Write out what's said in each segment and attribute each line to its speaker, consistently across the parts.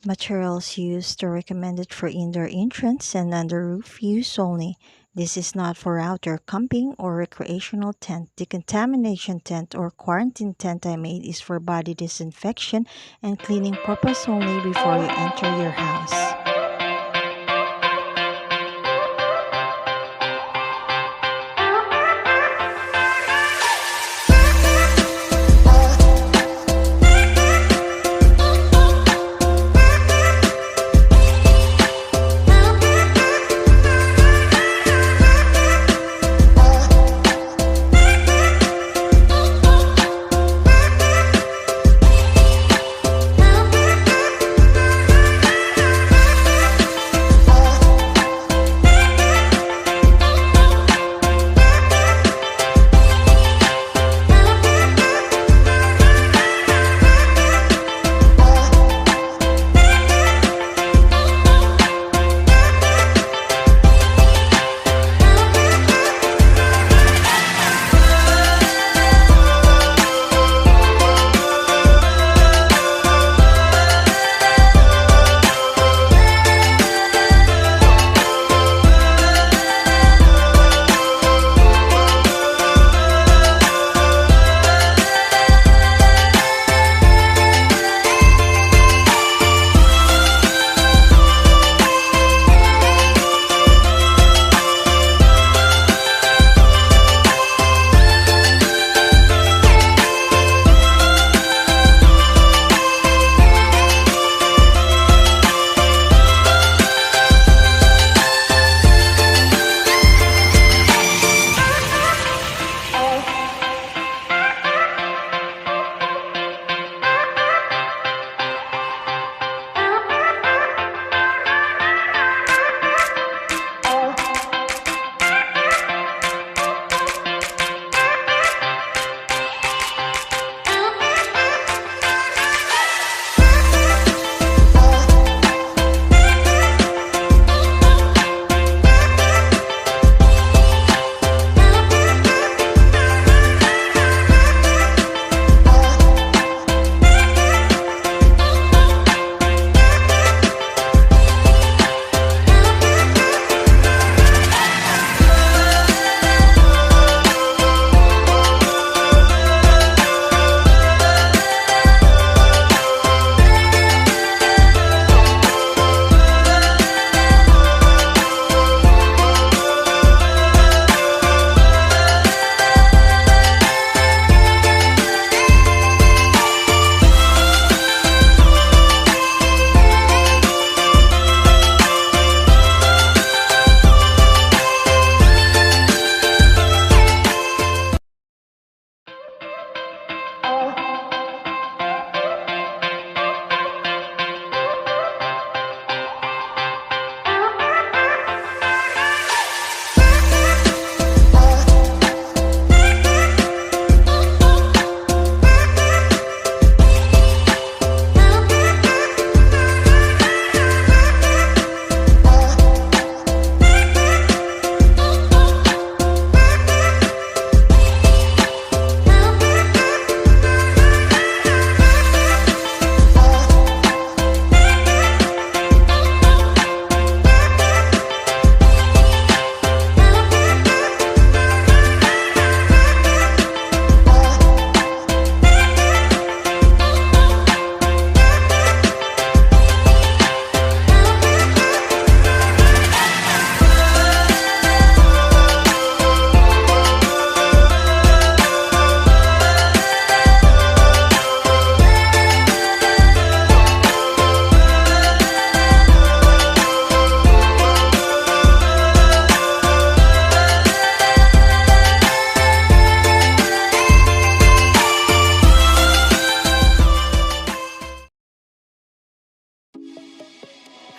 Speaker 1: Materials used are recommended for indoor entrance and under roof use only. This is not for outdoor camping or recreational tent. Decontamination tent or quarantine tent I made is for body disinfection and cleaning purpose only before you enter your house.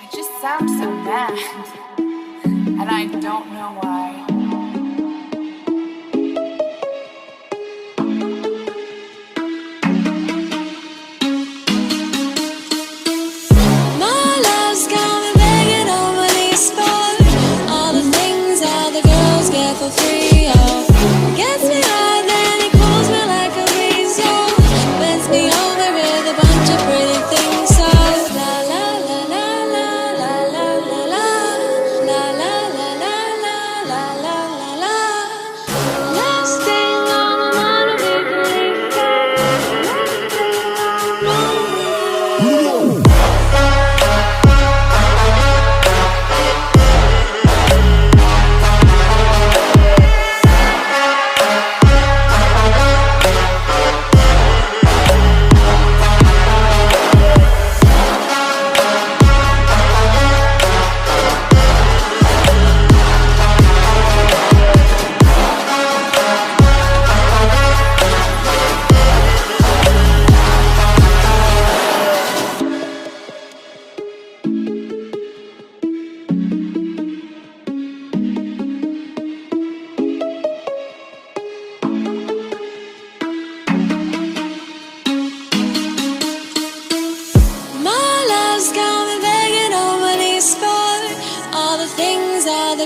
Speaker 2: I just sound so mad, and I don't know why.
Speaker 3: My love's got me begging on my knees for all the things all the girls get for free. Oh, gets me high, then he pulls me like a breeze. Oh, bends me over with a bunch of pretty things. So la la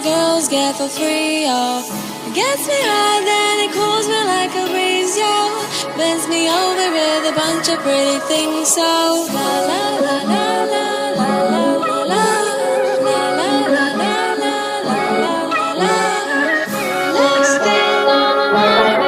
Speaker 3: the girls get for free, yo. It gets me high, then it cools me like a breeze, yo. Bends me over with a bunch of pretty things, so la la la la la la la la la la la la la la la. Last thing on my mind.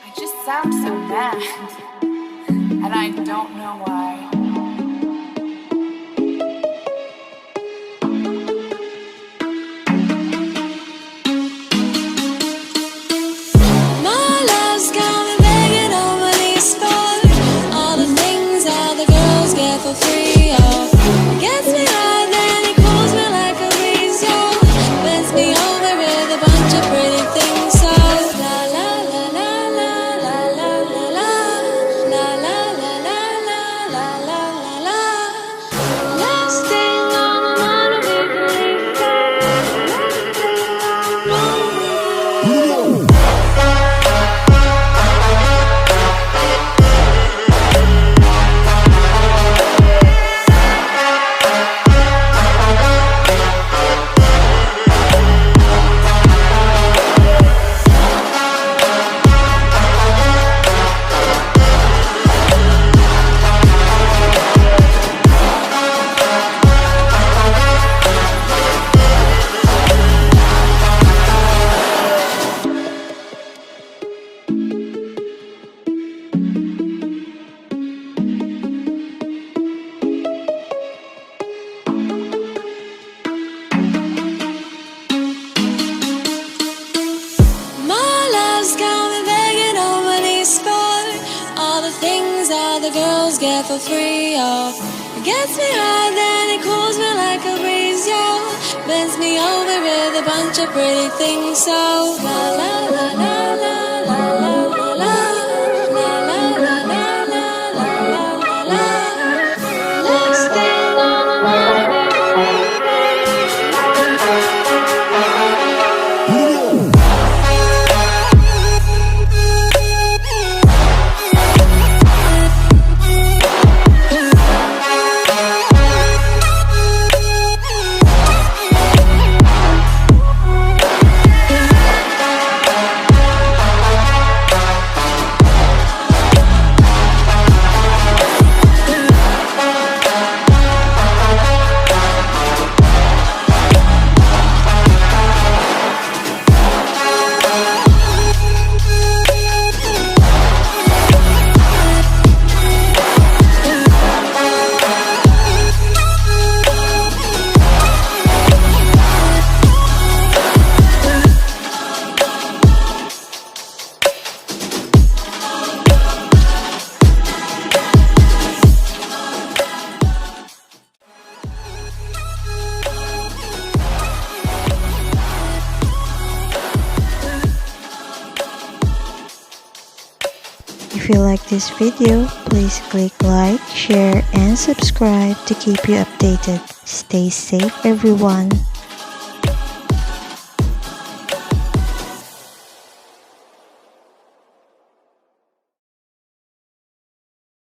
Speaker 2: I just sound so mad, and I don't know why.
Speaker 3: My love's got me begging on my knees for all the things all the girls get for free, yo. It gets me high, then it cools me like a breeze, yo. Bends me over with a bunch of pretty things, so la la la la la la la la la la la la la la la la la. Last thing on my mind, we believe my love's got me begging on my knees for all the things all the girls get for free, yo. It gets me high, then it cools me like a breeze, yo. Bends me over with a bunch of pretty things, so la la la la la la la la la la la la la la la la. Last thing on my mind.
Speaker 1: If you like this video, please click like, share, and subscribe to keep you updated. Stay safe, everyone.